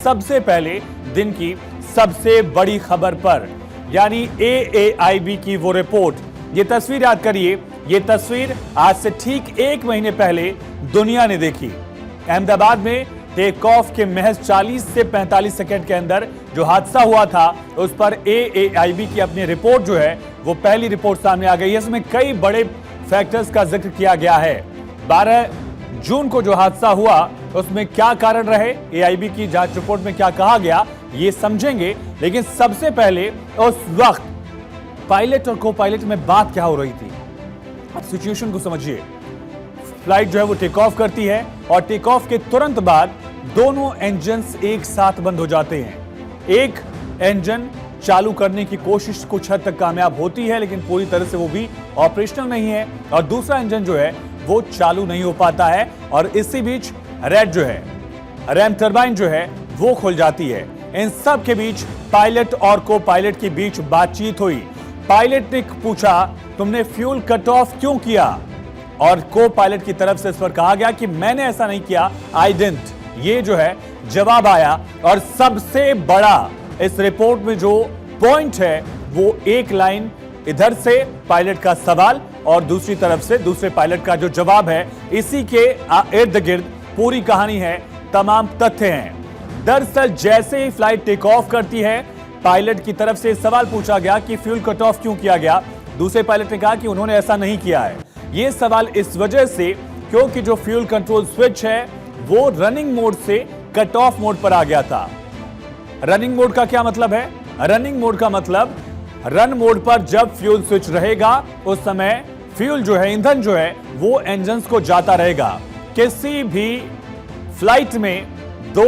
सबसे पहले दिन की सबसे बड़ी खबर पर, यानी AAIB की वो रिपोर्ट। ये तस्वीर याद करिए, ये तस्वीर आज से ठीक 1 महीने पहले दुनिया ने देखी। अहमदाबाद में टेक ऑफ के महज 40 से 45 सेकंड के अंदर जो हादसा हुआ था, उस पर AAIB की अपनी रिपोर्ट जो है वो पहली रिपोर्ट सामने आ गई है। इसमें कई बड़े फैक्टर्स का जिक्र किया गया है। 12 जून को जो हादसा हुआ उसमें क्या कारण रहे, AIB की जांच रिपोर्ट में क्या कहा गया, ये समझेंगे। लेकिन सबसे पहले उस वक्त पायलट और को पायलट में बात क्या हो रही थी, अब सिचुएशन को समझिए। फ्लाइट जो है वो टेक ऑफ करती है और टेक ऑफ के तुरंत बाद दोनों इंजन्स एक साथ बंद हो जाते हैं। एक इंजन चालू करने की कोशिश कुछ हद तक कामयाब होती है, लेकिन पूरी तरह से वो भी ऑपरेशनल नहीं है, और दूसरा इंजन जो है वो चालू नहीं हो पाता है। और इसी बीच रेड जो है, रैम टरबाइन जो है वो खुल जाती है। इन सब के बीच पायलट और को पायलट के बीच बातचीत हुई। पायलट ने पूछा, तुमने फ्यूल कट ऑफ क्यों किया? और को पायलट की तरफ से इस पर कहा गया कि मैंने ऐसा नहीं किया, आई डिडंट। ये जो है जवाब आया। और सबसे बड़ा इस रिपोर्ट में जो पॉइंट है वो एक लाइन इधर से पायलट का सवाल और दूसरी तरफ से दूसरे पायलट का जो जवाब है। इसी के इर्द गिर्द पूरी कहानी है, तमाम तथ्य हैं। दरअसल जैसे ही फ्लाइट टेक ऑफ करती है, पायलट की तरफ से सवाल पूछा गया कि फ्यूल कट ऑफ क्यों किया गया। दूसरे पायलट ने कहा कि उन्होंने ऐसा नहीं किया है। यह सवाल इस वजह से क्योंकि जो फ्यूल कंट्रोल स्विच है वो रनिंग मोड से कट ऑफ मोड पर आ गया था। रनिंग मोड का क्या मतलब है? रनिंग मोड का मतलब रन मोड पर जब फ्यूल स्विच रहेगा उस समय फ्यूल जो है, ईंधन जो है वो इंजन्स को जाता रहेगा। किसी भी फ्लाइट में 2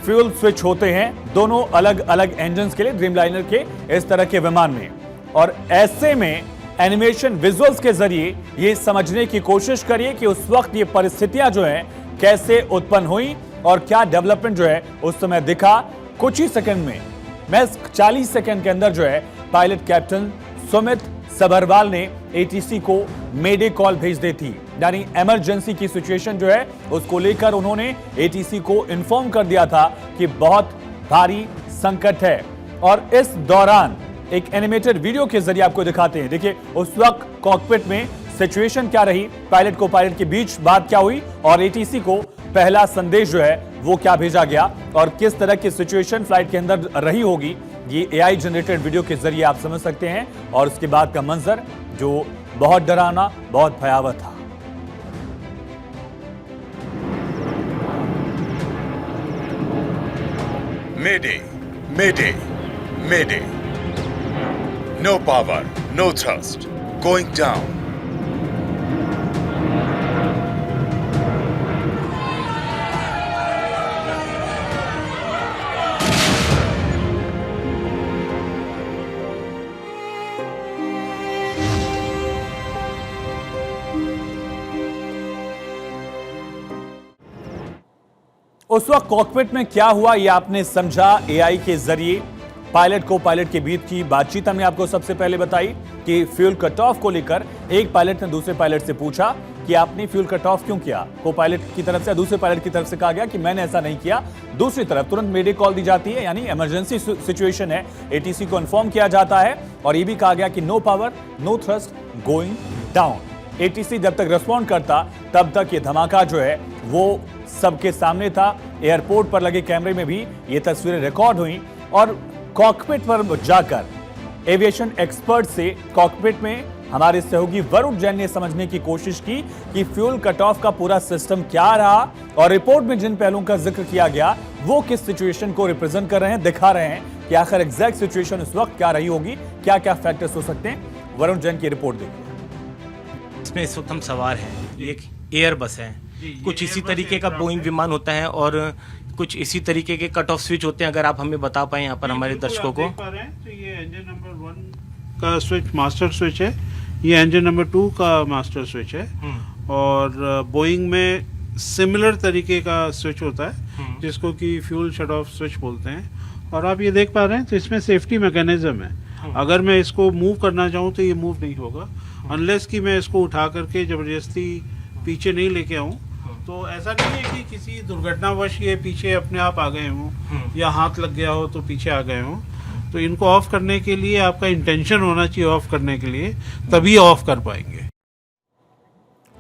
फ्यूल स्विच होते हैं, दोनों अलग अलग इंजन्स के लिए, ड्रीमलाइनर के इस तरह के विमान में। और ऐसे में एनिमेशन विजुअल्स के जरिए ये समझने की कोशिश करिए कि उस वक्त ये परिस्थितियां जो हैं कैसे उत्पन्न हुई और क्या डेवलपमेंट जो है उस समय दिखा। कुछ ही सेकंड में, मैं 40 सेकंड के अंदर जो है पायलट कैप्टन सुमित सबरवाल ने ATC को मेडे कॉल भेज दी थी, यानी इमरजेंसी की सिचुएशन जो है उसको लेकर उन्होंने ATC को इन्फॉर्म कर दिया था कि बहुत भारी संकट है। और इस दौरान एक एनिमेटेड वीडियो के जरिए आपको दिखाते हैं। देखिए उस वक्त कॉकपिट में सिचुएशन क्या रही, पायलट को पायलट के बीच बात क्या हुई और ATC को पहला संदेश जो है वो क्या भेजा गया और किस तरह की सिचुएशन फ्लाइट के अंदर रही होगी। ये AI जनरेटेड वीडियो के जरिए आप समझ सकते हैं। और उसके बाद का मंजर जो बहुत डरावना, बहुत भयावह था। Mayday, Mayday, Mayday. No power, no thrust. Going down. उस वक्त कॉकपिट में क्या हुआ ये आपने समझा AI के जरिए। पायलट को पायलट के बीच की बातचीत हमने आपको सबसे पहले बताई कि फ्यूल कट ऑफ को लेकर एक पायलट ने दूसरे पायलट से पूछा कि आपने फ्यूल कट ऑफ क्यों किया। को पायलट की तरफ से दूसरे पायलट की तरफ से कहा गया कि मैंने ऐसा नहीं किया। दूसरी तरफ तुरंत मेडे कॉल दी जाती है, यानी इमरजेंसी सिचुएशन है, ATC को इन्फॉर्म किया जाता है और ये भी कहा गया कि no power, no thrust, going down. ATC जब तक रिस्पॉन्ड करता तब तक ये धमाका जो है वो सबके सामने था। एयरपोर्ट पर लगे कैमरे में भी ये तस्वीरें रिकॉर्ड हुई और कॉकपिट पर जाकर एविएशन एक्सपर्ट से कॉकपिट में हमारे सहयोगी वरुण जैन ने समझने की कोशिश की कि फ्यूल कट ऑफ का पूरा सिस्टम क्या रहा और रिपोर्ट में जिन पहलुओं का जिक्र किया गया वो किस सिचुएशन को रिप्रेजेंट कर रहे हैं, दिखा रहे हैं कि आखिर एग्जैक्ट सिचुएशन उस वक्त क्या रही होगी, क्या क्या फैक्टर्स हो सकते हैं। वरुण जैन की रिपोर्ट देखिए। इसमें इस वक्त हम सवार हैं, एक एयर बस है, कुछ इसी तरीके का बोइंग विमान होता है और कुछ इसी तरीके के कट ऑफ स्विच होते हैं। अगर आप हमें बता पाएं यहाँ पर हमारे दर्शकों को। तो ये इंजन नंबर 1 का स्विच मास्टर स्विच है, ये इंजन नंबर 2 का मास्टर स्विच है। और बोइंग में सिमिलर तरीके का स्विच होता है जिसको कि फ्यूल शट ऑफ स्विच बोलते हैं। और आप ये देख पा रहे हैं तो इसमें सेफ्टी मैकेनिज्म है। अगर मैं इसको मूव करना चाहूँ तो ये मूव नहीं होगा अनलेस कि मैं इसको उठा करके ज़बरदस्ती पीछे नहीं लेके आऊँ तो ऐसा नहीं है कि किसी दुर्घटनावश ये पीछे अपने आप आ गए हों या हाथ लग गया हो तो पीछे आ गए हों। तो इनको ऑफ करने के लिए आपका इंटेंशन होना चाहिए ऑफ करने के लिए, तभी ऑफ कर पाएंगे।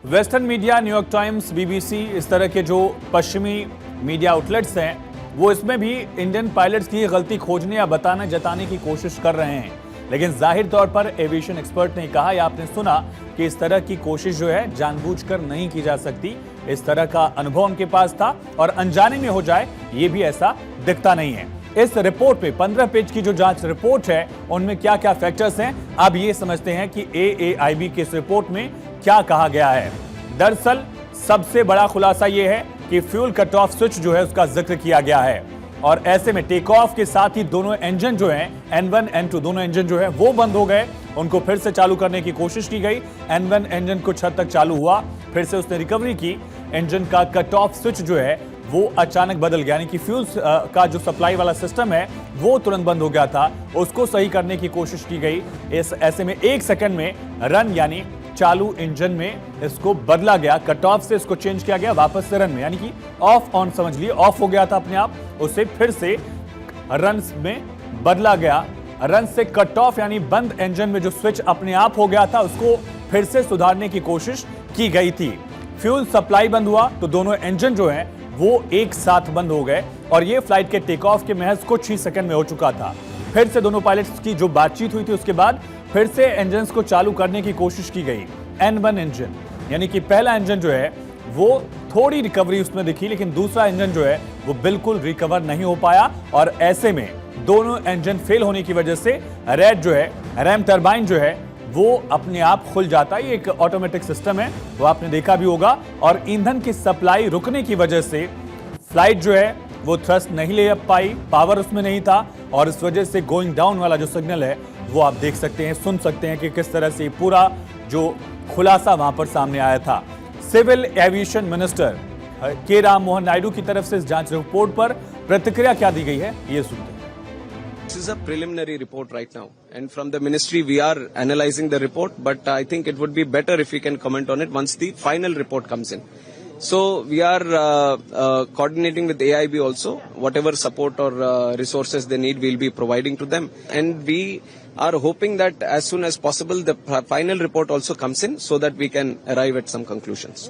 Western media, New York times, BBC, इस तरह के जो पश्चिमी मीडिया आउटलेट्स हैं वो इसमें भी इंडियन पायलट्स की गलती खोजने या बताने जताने की कोशिश कर रहे हैं। लेकिन जाहिर तौर पर एविएशन एक्सपर्ट ने कहा या आपने सुना कि इस तरह की कोशिश जो है जानबूझकर नहीं की जा सकती। इस तरह का अनुभव उनके पास था और अनजाने में हो जाए ये भी ऐसा दिखता नहीं है। इस रिपोर्ट पे 15 पेज की जो जांच रिपोर्ट है उनमें क्या क्या फैक्टर्स हैं, अब ये समझते हैं कि AAIB की इस रिपोर्ट में क्या कहा गया है। दरअसल सबसे बड़ा खुलासा ये है कि फ्यूल कट ऑफ स्विच जो है उसका जिक्र किया गया है और ऐसे में टेक ऑफ के साथ ही दोनों इंजन जो हैं N1 N2 दोनों इंजन जो है वो बंद हो गए। उनको फिर से चालू करने की कोशिश की गई। N1 इंजन कुछ हद तक चालू हुआ, फिर से उसने रिकवरी की। इंजन का कट ऑफ स्विच जो है वो अचानक बदल गया, यानी कि फ्यूल का जो सप्लाई वाला सिस्टम है वो तुरंत बंद हो गया था। उसको सही करने की कोशिश की गई। ऐसे में 1 सेकंड में रन यानी चालू इंजन में इसको बदला गया, कट ऑफ से इसको चेंज किया गया वापस से रन में, यानी कि ऑफ ऑन समझ लिए, ऑफ हो गया था अपने आप, उसे फिर से रन में बदला गया। रन से कट ऑफ यानी बंद इंजन में जो स्विच अपने आप हो गया था उसको फिर से सुधारने की कोशिश की गई थी। फ्यूल सप्लाई बंद हुआ तो दोनों इंजन जो हैं वो एक साथ बंद हो गए और ये फ्लाइट के टेक ऑफ के महज कुछ ही सेकंड में हो चुका था। फिर से दोनों पायलट्स की जो बातचीत हुई थी उसके बाद फिर से इंजन्स को चालू करने की कोशिश की गई। N1 इंजन यानी कि पहला इंजन जो है वो थोड़ी रिकवरी उसमें दिखी, लेकिन दूसरा इंजन जो है वो बिल्कुल रिकवर नहीं हो पाया और ऐसे में दोनों इंजन फेल होने की वजह से रेड जो है, रैम टरबाइन जो है वो अपने आप खुल जाता है। ये एक ऑटोमेटिक सिस्टम है, वो आपने देखा भी होगा। और ईंधन की सप्लाई रुकने की वजह से फ्लाइट जो है वो थ्रस्ट नहीं ले पाई, पावर उसमें नहीं था और इस वजह से गोइंग डाउन वाला जो सिग्नल है वो आप देख सकते हैं, सुन सकते हैं कि किस तरह से पूरा जो खुलासा वहां पर सामने आया था। सिविल एविएशन मिनिस्टर के राम मोहन नायडू की तरफ से इस जांच रिपोर्ट पर प्रतिक्रिया क्या दी गई है, ये सुनते हैं। This is a preliminary report right now, and from the ministry we are analyzing the report, but I think it would be better if we can comment on it once the final report comes in. So we are coordinating with AIB also. Whatever support or resources they need, we'll be providing to them, and we are hoping that as soon as possible the final report also comes in so that we can arrive at some conclusions.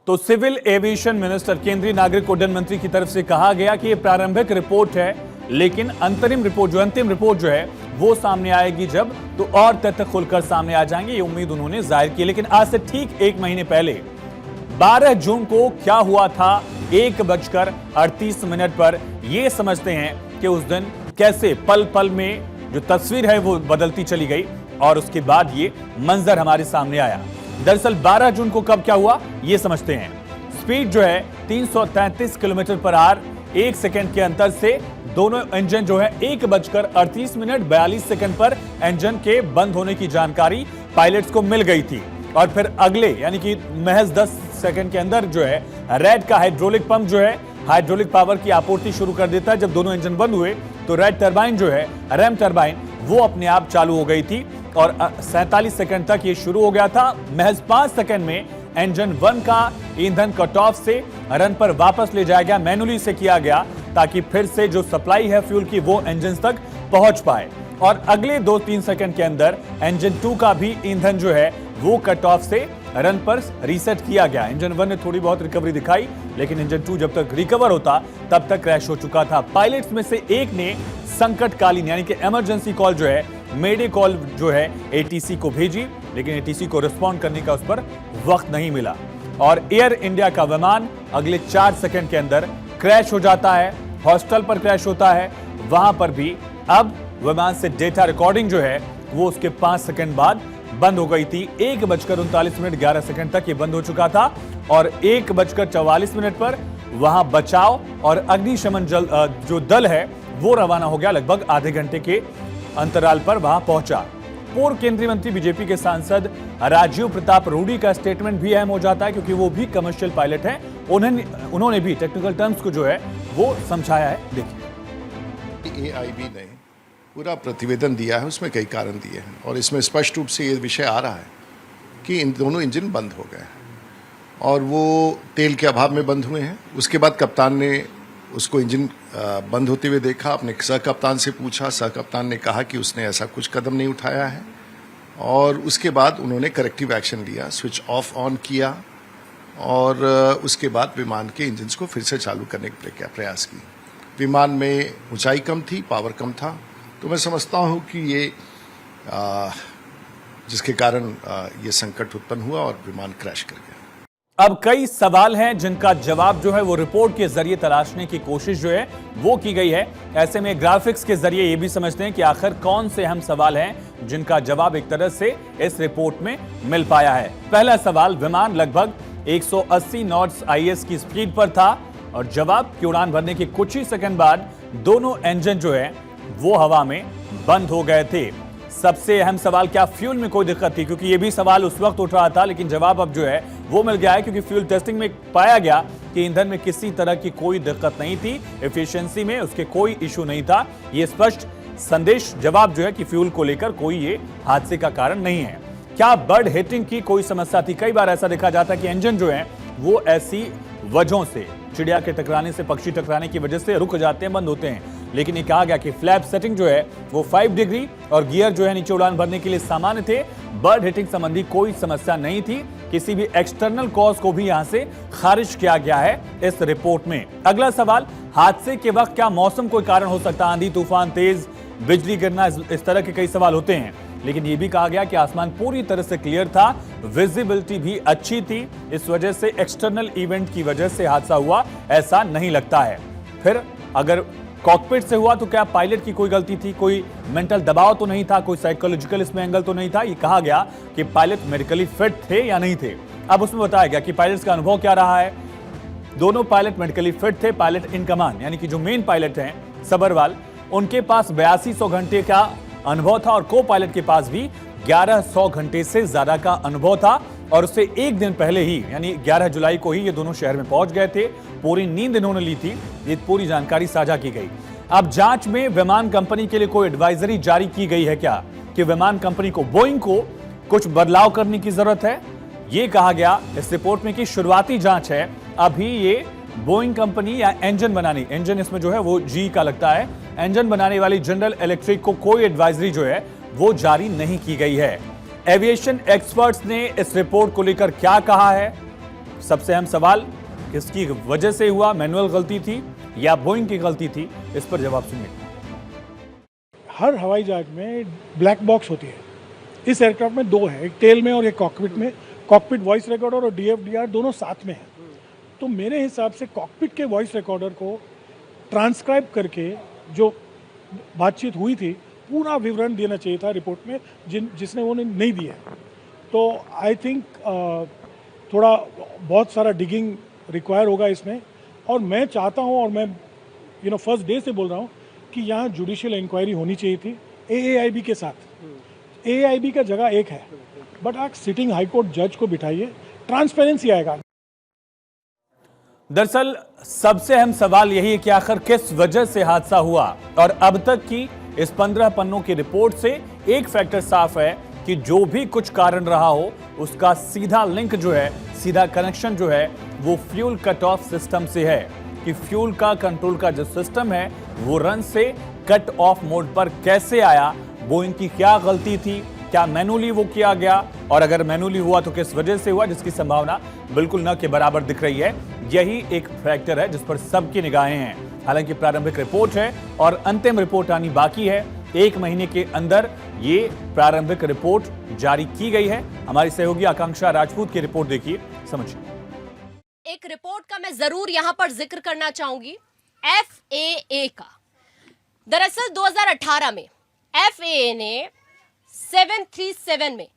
तो civil aviation minister, केंद्रीय नागरिक उड्डयन मंत्री की तरफ से कहा गया कि ये प्रारंभिक रिपोर्ट है, लेकिन अंतरिम रिपोर्ट जो है वो सामने आएगी जब तो और तथ्य खुलकर सामने आ जाएंगे, ये उम्मीद उन्होंने जाहिर की। लेकिन आज से ठीक 1 महीने पहले 12 जून को क्या हुआ था 1:38 पर, ये समझते हैं कि उस दिन कैसे पल पल में जो तस्वीर है वो बदलती चली गई और उसके बाद ये मंजर हमारे सामने आया। दरअसल 12 जून को कब क्या हुआ ये समझते हैं। स्पीड जो है 333 किलोमीटर पर आवर, 1 सेकंड के अंतर से दोनों इंजन जो है 1:38 पर इंजन के बंद होने की जानकारी पायलट्स को मिल गई थी और फिर अगले यानी कि महज 10 सेकंड के अंदर जो है रेड का हाइड्रोलिक पंप जो है हाइड्रोलिक पावर की आपूर्ति शुरू कर देता है। जब दोनों इंजन बंद हुए तो रेड टरबाइन जो है, रैम टरबाइन, वो अपने आप चालू हो गई थी और 47 सेकंड तक ये शुरू हो गया था। महज 5 सेकंड में इंजन 1 का ईंधन कट ऑफ से रन पर वापस ले जाया गया, मैनुअली से किया गया ताकि फिर से जो सप्लाई है फ्यूल की वो इंजन तक पहुंच पाए। और अगले 2-3 सेकंड के अंदर इंजन 2 का भी ईंधन जो है वो कट ऑफ से रन पर रीसेट किया गया। इंजन 1 ने थोड़ी बहुत रिकवरी दिखाई, लेकिन इंजन 2 जब तक रिकवर होता तब तक क्रैश हो चुका था। पायलट्स में से एक ने संकटकालीन यानी कि इमरजेंसी कॉल जो है, मेडे कॉल जो है एटीसी को भेजी, लेकिन एटीसी को रिस्पॉन्ड करने का उस पर वक्त नहीं मिला और एयर इंडिया का विमान अगले 4 सेकंड के अंदर क्रैश हो जाता है। हॉस्टल पर क्रैश होता है, वहां पर भी अब विमान से डेटा रिकॉर्डिंग जो है वो उसके 5 सेकंड बाद बंद हो गई थी। 1:39 तक ये बंद हो चुका था और 1:44 पर वहां बचाव और अग्निशमन जो दल है वो रवाना हो गया। लगभग आधे घंटे के अंतराल पर वहां पहुंचा। पूर्व केंद्रीय मंत्री बीजेपी के सांसद राजीव प्रताप रूडी का स्टेटमेंट भी अहम हो जाता है क्योंकि वो भी कमर्शियल पायलट हैं। उन्होंने भी टेक्निकल टर्म्स को जो है वो समझाया है। देखिए, AIB ने पूरा प्रतिवेदन दिया है, उसमें कई कारण दिए हैं और इसमें स्पष्ट रूप से ये विषय आ रहा है कि इन दोनों इंजन बंद हो गए और वो तेल के अभाव में बंद हुए हैं। उसके बाद कप्तान ने उसको इंजन बंद होते हुए देखा, अपने सह कप्तान से पूछा, सह कप्तान ने कहा कि उसने ऐसा कुछ कदम नहीं उठाया है और उसके बाद उन्होंने करेक्टिव एक्शन लिया, स्विच ऑफ ऑन किया और उसके बाद विमान के इंजन्स को फिर से चालू करने का प्रयास की। विमान में ऊंचाई कम थी, पावर कम था, तो मैं समझता हूं कि ये जिसके कारण ये संकट उत्पन्न हुआ और विमान क्रैश कर गया। अब कई सवाल हैं जिनका जवाब जो है वो रिपोर्ट के जरिए तलाशने की कोशिश जो है वो की गई है। ऐसे में ग्राफिक्स के जरिए ये भी समझते हैं कि आखिर कौन से अहम सवाल हैं जिनका जवाब एक तरह से इस रिपोर्ट में मिल पाया है। पहला सवाल, विमान लगभग 180 नॉट्स IS की स्पीड पर था और जवाब की उड़ान भरने के कुछ ही सेकंड बाद दोनों इंजन जो है वो हवा में बंद हो गए थे। सबसे अहम सवाल, क्या फ्यूल में कोई दिक्कत थी? क्योंकि ये भी सवाल उस वक्त उठ रहा था, लेकिन जवाब अब जो है वो मिल गया है क्योंकि फ्यूल टेस्टिंग में पाया गया कि ईंधन में किसी तरह की कोई दिक्कत नहीं थी, एफिशिएंसी में उसके कोई इशू नहीं था। ये स्पष्ट संदेश जवाब जो है कि फ्यूल को लेकर कोई ये हादसे का कारण नहीं है। क्या बर्ड हिटिंग की कोई समस्या थी? कई बार ऐसा देखा जाता है कि इंजन जो है वो ऐसी वजहों से, चिड़िया के टकराने से, पक्षी टकराने की वजह से रुक जाते हैं, बंद होते हैं। लेकिन ये कहा गया कि फ्लैप सेटिंग जो है वो 5 डिग्री और गियर जो है नीचे उड़ान भरने के लिए सामान्य थे। बर्ड हिटिंग संबंधी कोई समस्या नहीं थी। किसी भी एक्सटर्नल कॉज को भी यहां से खारिज किया गया है इस रिपोर्ट में। अगला सवाल, हादसे के वक्त क्या मौसम कोई कारण हो सकता है? आंधी तूफान, तेज बिजली गिरना, इस तरह के कई सवाल होते हैं। लेकिन यह भी कहा गया कि आसमान पूरी तरह से क्लियर था, विजिबिलिटी भी अच्छी थी, इस वजह से एक्सटर्नल इवेंट की वजह से हादसा हुआ ऐसा नहीं लगता है। फिर अगर कॉकपिट से हुआ तो क्या पायलट की कोई गलती थी? कोई मेंटल दबाव तो नहीं था? कोई साइकोलॉजिकल इसमें एंगल तो नहीं था? ये कहा गया कि पायलट मेडिकली फिट थे या नहीं थे। अब उसमें बताया गया कि पायलट्स का अनुभव क्या रहा है। दोनों पायलट मेडिकली फिट थे। पायलट इन कमांड यानी कि जो मेन पायलट हैं सबरवाल, उनके पास 8200 घंटे का अनुभव था और को पायलट के पास भी 1100 घंटे से ज्यादा का अनुभव था और उससे एक दिन पहले ही यानी 11 जुलाई को ही ये दोनों शहर में पहुंच गए थे। पूरी नींद इन्होंने ली थी। ये पूरी जानकारी साझा की गई। अब जांच में विमान कंपनी के लिए कोई एडवाइजरी जारी की गई है क्या कि विमान कंपनी को, बोइंग को कुछ बदलाव करने की जरूरत है? ये कहा गया इस रिपोर्ट में कि शुरुआती जांच है। अभी ये बोइंग कंपनी या इंजन इसमें जो है वो जी का लगता है, इंजन बनाने वाली जनरल इलेक्ट्रिक को कोई एडवाइजरी जो है वो जारी नहीं की गई है। एविएशन एक्सपर्ट्स ने इस रिपोर्ट को लेकर क्या कहा है? सबसे अहम सवाल, किसकी वजह से हुआ? मैनुअल गलती थी या बोइंग की गलती थी? इस पर जवाब सुनिए। हर हवाई जहाज में ब्लैक बॉक्स होती है। इस एयरक्राफ्ट में 2 है, एक टेल में और एक कॉकपिट में। कॉकपिट वॉइस रिकॉर्डर और DFDR दोनों साथ में है। तो मेरे हिसाब से कॉकपिट के वॉइस रिकॉर्डर को ट्रांसक्राइब करके जो बातचीत हुई थी पूरा विवरण देना चाहिए था रिपोर्ट में, जिसने वो नहीं दिया। तो आई थिंक थोड़ा बहुत सारा डिगिंग रिक्वायर होगा इसमें। और मैं चाहता हूं और मैं फर्स्ट डे से बोल रहा हूं कि यहाँ जुडिशियल इंक्वायरी होनी चाहिए थी AAIB के साथ। AAIB का जगह एक है, बट आप सिटिंग हाईकोर्ट जज को बिठाइए, ट्रांसपेरेंसी आएगा। दरअसल सबसे अहम सवाल यही है कि आखिर किस वजह से हादसा हुआ और अब तक की इस 15 पन्नों की रिपोर्ट से एक फैक्टर साफ है कि जो भी कुछ कारण रहा हो उसका सीधा लिंक जो है, सीधा कनेक्शन जो है वो फ्यूल कट ऑफ सिस्टम से है कि फ्यूल का कंट्रोल का जो सिस्टम है वो रन से कट ऑफ मोड पर कैसे आया, बोइंग की क्या गलती थी, क्या मैनुअली वो किया गया और अगर मैनुअली हुआ तो किस वजह से हुआ, जिसकी संभावना बिल्कुल न के बराबर दिख रही है। यही एक फैक्टर है जिस पर सबकी निगाहें हैं। हालांकि प्रारंभिक रिपोर्ट है और अंतिम रिपोर्ट आनी बाकी है। 1 महीने के अंदर ये प्रारंभिक रिपोर्ट जारी की गई है। हमारी सहयोगी आकांक्षा राजपूत की रिपोर्ट देखिए, समझिए। एक रिपोर्ट का मैं जरूर यहां पर जिक्र करना चाहूंगी, FAA का। दरअसल 2018 में FAA ने 737 में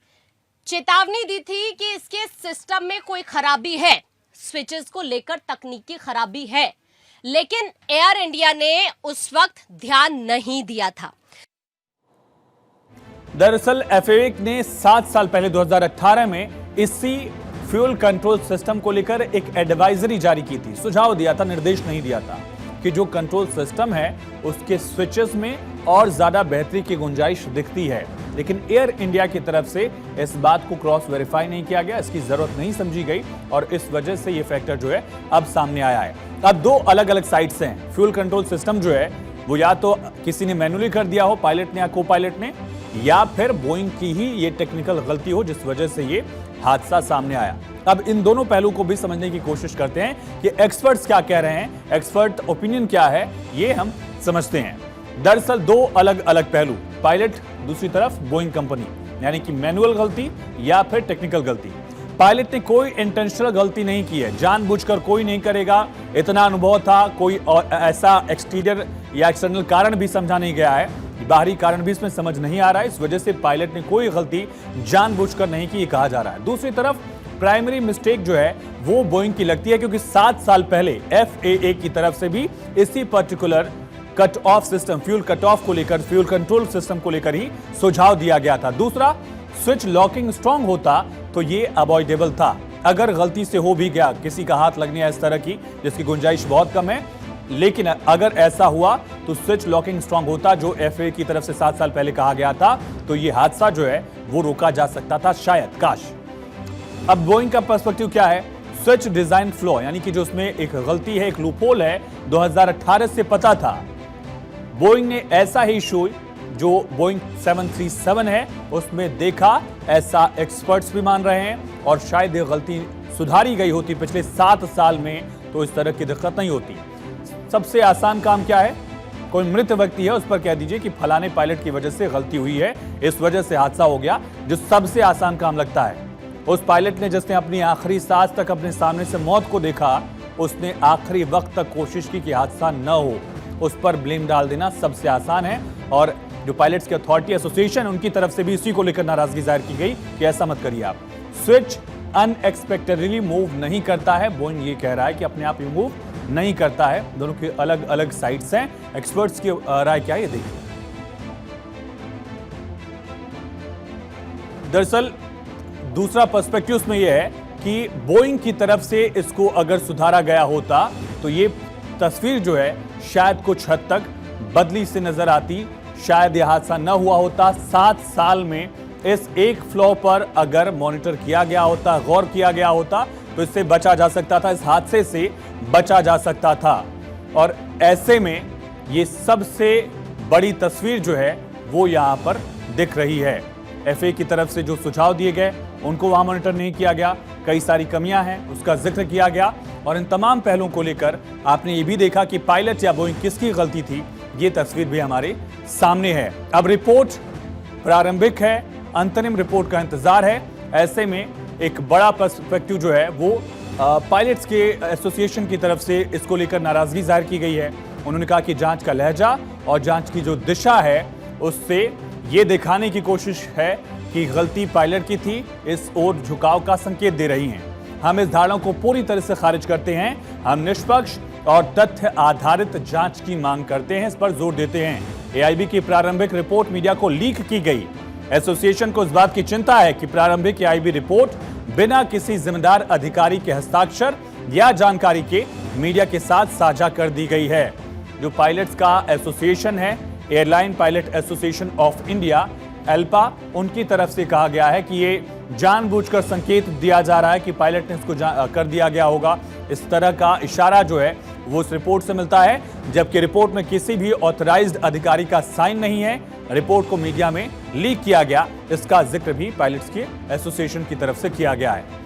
चेतावनी दी थी कि इसके सिस्टम में कोई खराबी है, स्विचेस को लेकर तकनीकी खराबी है, लेकिन एयर इंडिया ने उस वक्त ध्यान नहीं दिया था। दरअसल FAA ने 7 साल पहले 2018 में इसी फ्यूल कंट्रोल सिस्टम को लेकर एक एडवाइजरी जारी की थी, सुझाव दिया था, निर्देश नहीं दिया था कि जो कंट्रोल सिस्टम है उसके स्विचेस में और ज्यादा बेहतरी की गुंजाइश दिखती है। लेकिन एयर इंडिया की तरफ से इस बात को क्रॉस वेरीफाई नहीं किया गया, इसकी जरूरत नहीं समझी गई और इस वजह से ये फैक्टर जो है अब सामने आया है। अब दो अलग अलग साइड्स हैं। फ्यूल कंट्रोल सिस्टम जो है वो या तो किसी ने मैनुअली कर दिया हो, पायलट ने या को पायलट ने, या फिर बोइंग की ही ये टेक्निकल गलती हो जिस वजह से ये हादसा सामने आया। अब इन दोनों पहलू को भी समझने की कोशिश करते हैं कि एक्सपर्ट्स क्या कह रहे हैं, एक्सपर्ट ओपिनियन क्या है, ये हम समझते हैं। दरअसल दो अलग अलग पहलू, पायलट दूसरी तरफ बोइंग कंपनी, यानी कि मैनुअल गलती या फिर टेक्निकल गलती। पायलट ने कोई इंटेंशनल गलती नहीं की है, जानबूझकर कोई नहीं करेगा, इतना अनुभव था, कोई और ऐसा एक्सटीरियर या एक्सटर्नल कारण भी समझा नहीं गया है, बाहरी कारण भी इसमें समझ नहीं आ रहा है, इस वजह से पायलट ने कोई गलती जानबूझकर नहीं की, कहा जा रहा है। दूसरी तरफ प्राइमरी मिस्टेक जो है वो बोइंग की लगती है, क्योंकि 7 साल पहले FAA की तरफ से भी इसी particular cut off system, fuel cut off को लेकर, फ्यूल कंट्रोल सिस्टम को लेकर ही सुझाव दिया गया था। दूसरा, स्विच लॉकिंग स्ट्रांग होता तो ये अवॉइडेबल था। अगर गलती से हो भी गया, किसी का हाथ लगने इस तरह की जिसकी गुंजाइश बहुत कम है, लेकिन अगर ऐसा हुआ तो स्विच लॉकिंग स्ट्रांग होता जो FAA की तरफ से 7 साल पहले कहा गया था, तो ये हादसा जो है वो रोका जा सकता था शायद, काश। अब बोइंग का पर्सपेक्टिव क्या है? स्विच डिजाइन फ्लॉ, यानी कि जो उसमें एक गलती है, एक लूपहोल है, 2018 से पता था। बोइंग ने ऐसा ही इशू जो बोइंग 737 है उसमें देखा, ऐसा एक्सपर्ट्स भी मान रहे हैं, और शायद ये गलती सुधारी गई होती पिछले 7 साल में तो इस तरह की दिक्कत नहीं होती। सबसे आसान काम क्या है? कोई मृत व्यक्ति है, उस पर कह दीजिए कि फलाने पायलट की वजह से गलती हुई है, इस वजह से हादसा हो गया, जो सबसे आसान काम लगता है। उस पायलट ने जिसने अपनी आखिरी सांस तक अपने सामने से मौत को देखा, उसने आखिरी वक्त तक कोशिश की कि हादसा न हो, उस पर ब्लेम डाल देना सबसे आसान है। और जो पायलट्स की अथॉरिटी एसोसिएशन, उनकी तरफ से भी इसी को लेकर नाराजगी जाहिर की गई कि ऐसा मत करिए आप। स्विच अनएक्सपेक्टेडली मूव नहीं करता है, बोइंग ये कह रहा है कि अपने आप ही मूव नहीं करता है। दोनों की अलग अलग साइड्स हैं, एक्सपर्ट्स की राय क्या है ये देखिए। दरअसल दूसरा पर्सपेक्टिव उसमें यह है कि बोइंग की तरफ से इसको अगर सुधारा गया होता तो ये तस्वीर जो है शायद कुछ हद तक बदली से नजर आती, शायद यह हादसा न हुआ होता। 7 साल में इस एक फ्लॉ पर अगर मॉनिटर किया गया होता, गौर किया गया होता, तो इससे बचा जा सकता था, इस हादसे से बचा जा सकता था। और ऐसे में ये सबसे बड़ी तस्वीर जो है वो यहाँ पर दिख रही है। FAA की तरफ से जो सुझाव दिए गए उनको वहां मॉनिटर नहीं किया गया, कई सारी कमियां हैं उसका जिक्र किया गया, और इन तमाम पहलुओं को लेकर आपने ये भी देखा कि पायलट या बोइंग किसकी गलती थी, ये तस्वीर भी हमारे सामने है। अब रिपोर्ट प्रारंभिक है, अंतरिम रिपोर्ट का इंतजार है। ऐसे में एक बड़ा पर्सपेक्टिव जो है वो पायलट्स के एसोसिएशन की तरफ से इसको लेकर नाराजगी जाहिर की गई है। उन्होंने कहा कि जांच का लहजा और जांच की जो दिशा है उससे ये दिखाने की कोशिश है कि गलती पायलट की थी, इस ओर झुकाव का संकेत दे रही हैं। हम इस धारणा को पूरी तरह से खारिज करते हैं। हम निष्पक्ष और तथ्य आधारित जांच की मांग करते हैं, इस पर जोर देते हैं। AIB की प्रारंभिक रिपोर्ट मीडिया को लीक की गई। एसोसिएशन को इस बात की चिंता है कि प्रारंभिक AIB रिपोर्ट बिना किसी जिम्मेदार अधिकारी के हस्ताक्षर या जानकारी के मीडिया के साथ साझा कर दी गई है। जो पायलट्स का एसोसिएशन है, airline pilot association of India, alpha, उनकी तरफ से कहा गया है कि ये जानबूझकर संकेत दिया जा रहा है कि पायलट ने इसको कर दिया गया होगा। इस तरह का इशारा जो है वो इस रिपोर्ट से मिलता है, जबकि रिपोर्ट में किसी भी ऑथराइज्ड अधिकारी का साइन नहीं है। रिपोर्ट को मीडिया में लीक किया गया, इसका जिक्र भी पायलट्स के एसोसिएशन की तरफ से किया गया है।